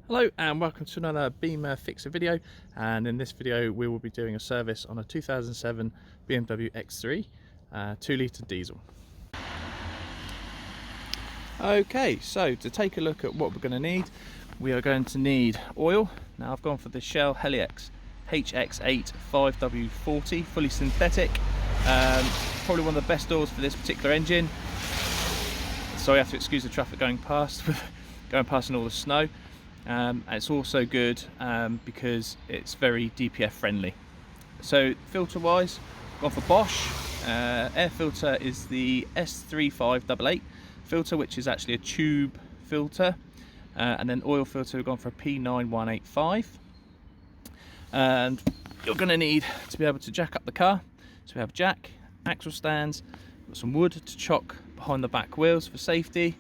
Hello and welcome to another Bimmer fixer video, and in this video we will be doing a service on a 2007 BMW X3 2-litre diesel. Okay, so to take a look at what we're going to need, we are going to need oil. Now I've gone for the Shell Helix HX8 5W40 fully synthetic, probably one of the best oils for this particular engine. So I have to excuse the traffic going past in all the snow. It's also good because it's very DPF friendly. So filter wise, gone for Bosch. Air filter is the S3588 filter, which is actually a tube filter, and then oil filter we've gone for a P9185. And you're going to need to be able to jack up the car, so we have jack, axle stands, got some wood to chock behind the back wheels for safety.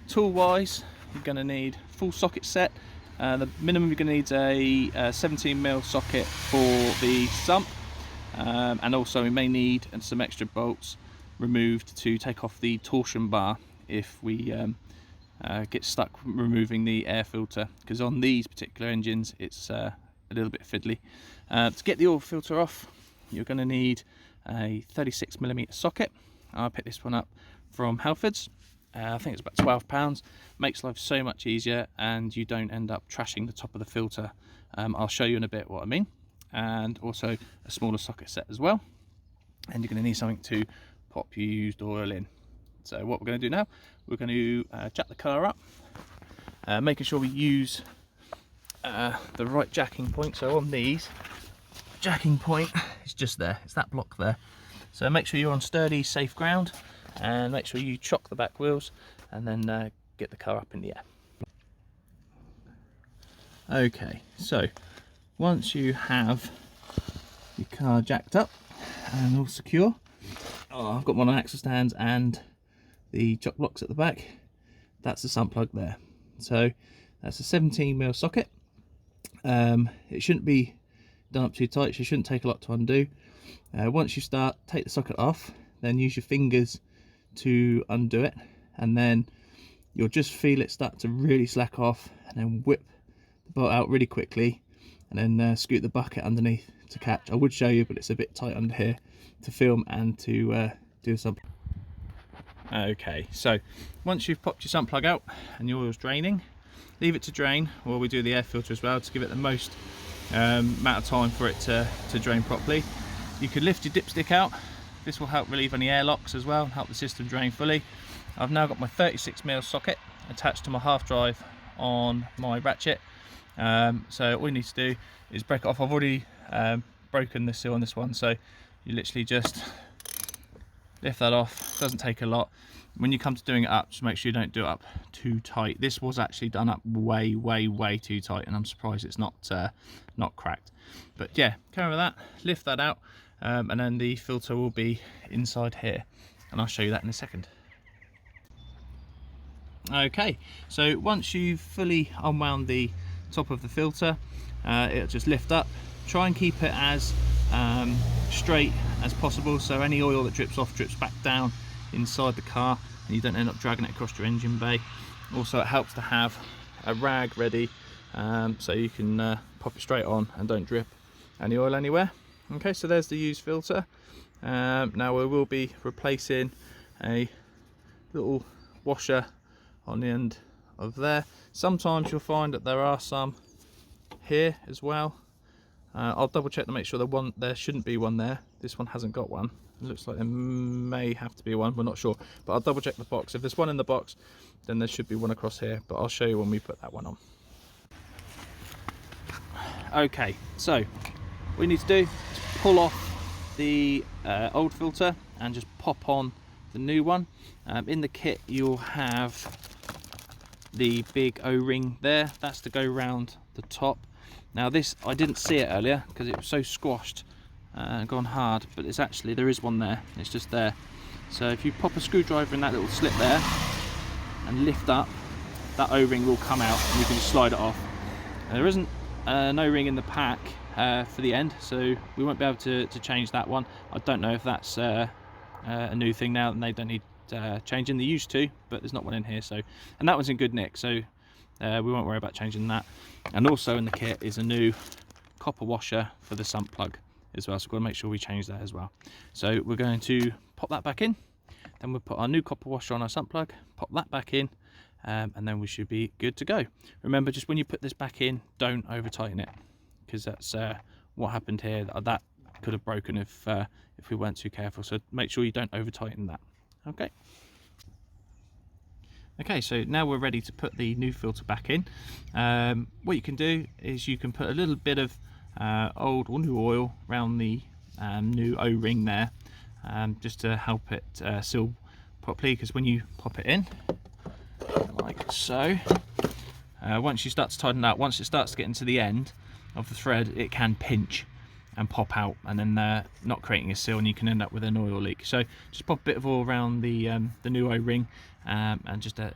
Tool wise, you're going to need full socket set. The minimum you're going to need is a 17mm socket for the sump, and also we may need some extra bolts removed to take off the torsion bar if we get stuck removing the air filter, because on these particular engines it's a little bit fiddly. To get the oil filter off, you're going to need a 36mm socket. I picked this one up from Halfords. I think it's about £12. Makes life so much easier and you don't end up trashing the top of the filter. I'll show you in a bit what I mean. And also a smaller socket set as well. And you're going to need something to pop your used oil in. So what we're going to do now, we're going to jack the car up, making sure we use the right jacking point. So on these, jacking point is just there, it's that block there. So make sure you're on sturdy, safe ground, and make sure you chock the back wheels and then get the car up in the air. Okay, so once you have your car jacked up and all secure, I've got one on axle stands and the chock blocks at the back. That's the sump plug there. So that's a 17mm socket. It shouldn't be done up too tight, so it shouldn't take a lot to undo. Once you start, take the socket off, then use your fingers to undo it, and then you'll just feel it start to really slack off, and then whip the bolt out really quickly, and then scoot the bucket underneath to catch. I would show you, but it's a bit tight under here to film and to do something. Okay, so once you've popped your sump plug out and your oil's draining, leave it to drain while we do the air filter as well, to give it the most amount of time for it to drain properly. You could lift your dipstick out. This will help relieve any airlocks as well, help the system drain fully. I've now got my 36mm socket attached to my half drive on my ratchet. So all you need to do is break it off. I've already broken the seal on this one, so you literally just lift that off. It doesn't take a lot. When you come to doing it up, just make sure you don't do it up too tight. This was actually done up way too tight, and I'm surprised it's not cracked. But yeah, carry with that, lift that out, and then the filter will be inside here, and I'll show you that in a second. Okay, so once you've fully unwound the top of the filter, it'll just lift up. Try and keep it as straight as possible, so any oil that drips off drips back down inside the car and you don't end up dragging it across your engine bay. Also, it helps to have a rag ready, so you can pop it straight on and don't drip any oil anywhere. Okay, so there's the used filter. Now we will be replacing a little washer on the end of there. Sometimes you'll find that there are some here as well. I'll double check to make sure there shouldn't be one there. This one hasn't got one. It looks like there may have to be one, we're not sure, but I'll double check the box. If there's one in the box, then there should be one across here, but I'll show you when we put that one on. Okay, so what we need to do is pull off the old filter and just pop on the new one. In the kit you'll have the big O-ring there, that's to go round the top. Now this, I didn't see it earlier because it was so squashed and gone hard, but it's actually, there is one there, it's just there. So if you pop a screwdriver in that little slit there and lift up, that O-ring will come out and you can just slide it off. And there isn't an O-ring in the pack for the end, so we won't be able to change that one. I don't know if that's a new thing now and they don't need changing. They used to, but there's not one in here. So, and that one's in good nick, so we won't worry about changing that. And also in the kit is a new copper washer for the sump plug as well, so we've got to make sure we change that as well. So we're going to pop that back in, then we'll put our new copper washer on our sump plug, pop that back in, and then we should be good to go. Remember, just when you put this back in, don't over tighten it, because that's what happened here. That could have broken if we weren't too careful, so make sure you don't over tighten that. Okay, so now we're ready to put the new filter back in. What you can do is you can put a little bit of old or new oil around the new O-ring there, just to help it seal properly, because when you pop it in, like so, once you start to tighten that, once it starts getting to the end of the thread, it can pinch and pop out, and then not creating a seal, and you can end up with an oil leak. So just pop a bit of oil around the new O-ring, and just to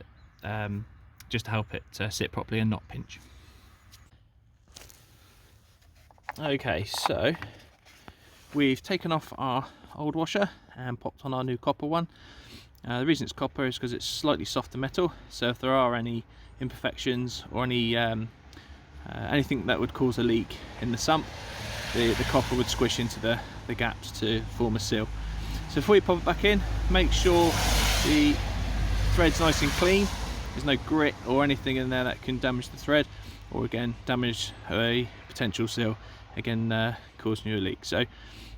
help it sit properly and not pinch. Okay, so we've taken off our old washer and popped on our new copper one. The reason it's copper is because it's slightly softer metal, so if there are any imperfections or any anything that would cause a leak in the sump, the copper would squish into the gaps to form a seal. So before you pop it back in, make sure the thread's nice and clean. There's no grit or anything in there that can damage the thread, or again damage a potential seal, again causing you a leak. So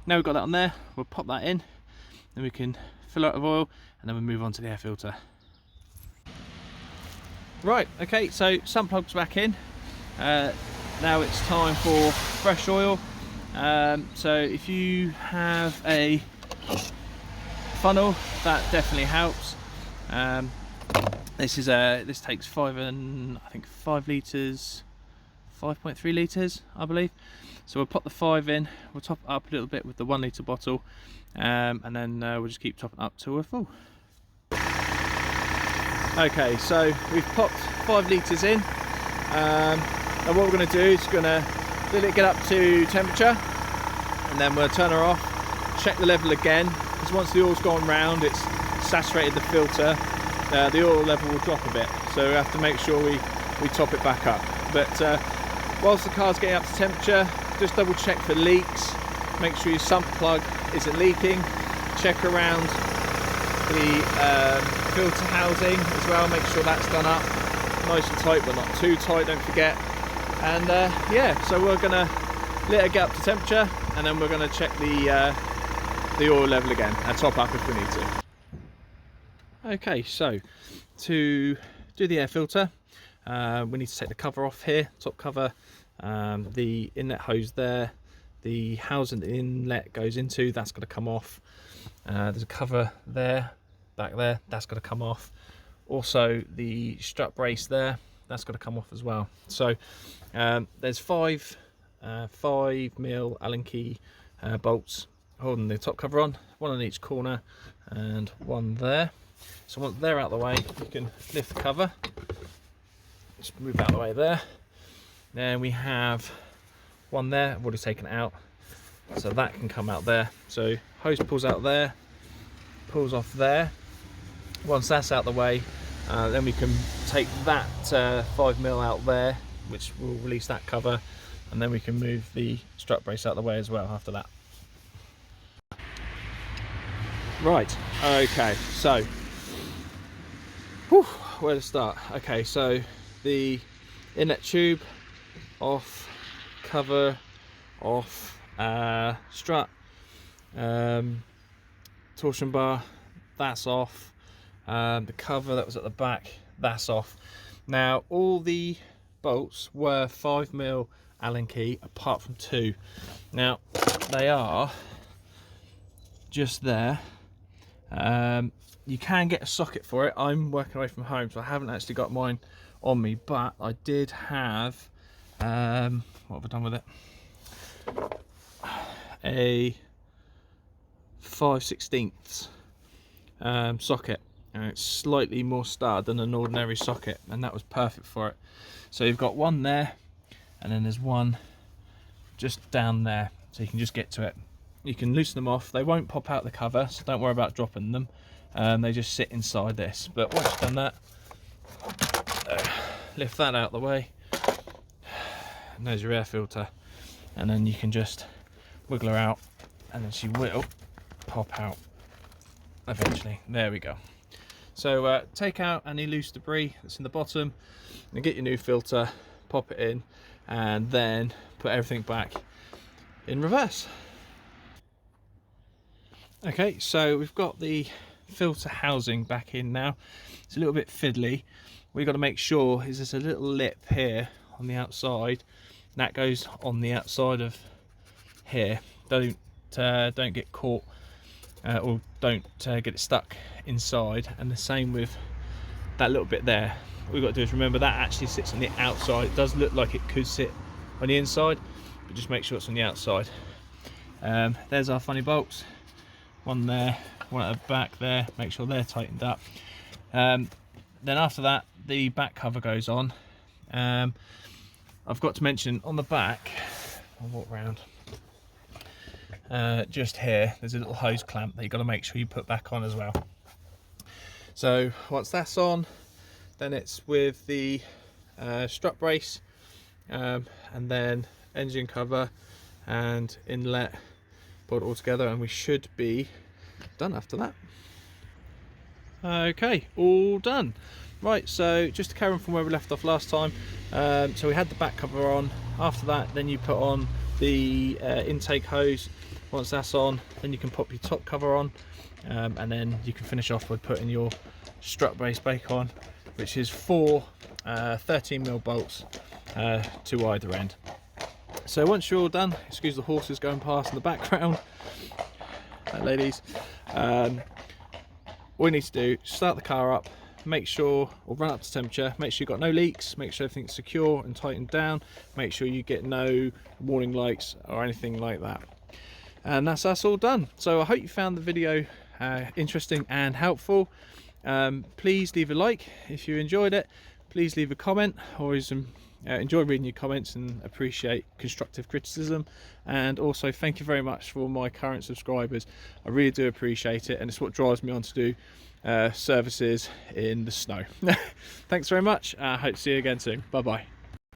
now we've got that on there, we'll pop that in, then we can fill it with oil, and then we'll move on to the air filter. Right, okay, so sump plug's back in. Now it's time for fresh oil. So if you have a funnel, that definitely helps. This takes 5 litres, 5.3 litres, I believe. So we'll pop the 5 in, we'll top it up a little bit with the 1 litre bottle, and then we'll just keep topping up till we're full. Okay, so we've popped 5 litres in. And what we're going to do is going to let it get up to temperature, and then we'll turn her off, check the level again, because once the oil's gone round, it's saturated the filter, the oil level will drop a bit, so we have to make sure we top it back up. But whilst the car's getting up to temperature, just double check for leaks, make sure your sump plug isn't leaking, check around the filter housing as well, make sure that's done up nice and tight but not too tight, don't forget. And yeah, so we're going to let it get up to temperature, and then we're going to check the oil level again and top up if we need to. Okay, so to do the air filter, we need to take the cover off here, top cover, the inlet hose there, the housing the inlet goes into, that's got to come off. There's a cover there, back there, that's got to come off. Also the strut brace there, that's got to come off as well. So there's 5 5mm Allen key bolts holding the top cover on, 1 on each corner and 1 there. So once they're out of the way, you can lift the cover, just move out of the way there. Then we have 1 there, I've already taken it out, so that can come out there. So hose pulls out there, pulls off there. Once that's out of the way, then we can take that 5mm out there, which will release that cover, and then we can move the strut brace out of the way as well after that. Right, okay, so where to start? Okay, so the inlet tube off, cover off, strut, torsion bar, that's off, the cover that was at the back, that's off. Now all the bolts were 5mm Allen key apart from 2. Now they are just there. You can get a socket for it. I'm working away from home, so I haven't actually got mine on me, but I did have what have I done with it, a 5/16 socket, and it's slightly more starred than an ordinary socket, and that was perfect for it. So you've got 1 there, and then there's 1 just down there, so you can just get to it. You can loosen them off, they won't pop out the cover, so don't worry about dropping them. They just sit inside this, but once you've done that, lift that out of the way, and there's your air filter, and then you can just wiggle her out, and then she will pop out eventually. There we go. So take out any loose debris that's in the bottom, and get your new filter, pop it in, and then put everything back in reverse. Okay, so we've got the filter housing back in now. It's a little bit fiddly. We've got to make sure is there's a little lip here on the outside, and that goes on the outside of here. Don't get caught or don't get it stuck inside. And the same with that little bit there. What we've got to do is remember that actually sits on the outside. It does look like it could sit on the inside, but just make sure it's on the outside. There's our funny bolts. One there, one at the back there. Make sure they're tightened up. Then after that, the back cover goes on. I've got to mention on the back, I'll walk round, just here, there's a little hose clamp that you've got to make sure you put back on as well. So once that's on, then it's with the strut brace, and then engine cover and inlet, put it all together, and we should be done after that. Okay, all done. Right, so just to carry on from where we left off last time, so we had the back cover on. After that, then you put on the intake hose. Once that's on, then you can pop your top cover on, and then you can finish off with putting your strut brace back on, which is 4 13mm bolts to either end. So once you're all done, excuse the horses going past in the background, ladies, all you need to do is start the car up, make sure, or run up to temperature, make sure you've got no leaks, make sure everything's secure and tightened down, make sure you get no warning lights or anything like that. And that's us all done. So I hope you found the video interesting and helpful. Please leave a like if you enjoyed it. Please leave a comment. Always enjoy reading your comments and appreciate constructive criticism. And also thank you very much for my current subscribers. I really do appreciate it, and it's what drives me on to do services in the snow. Thanks very much. I hope to see you again soon. Bye bye.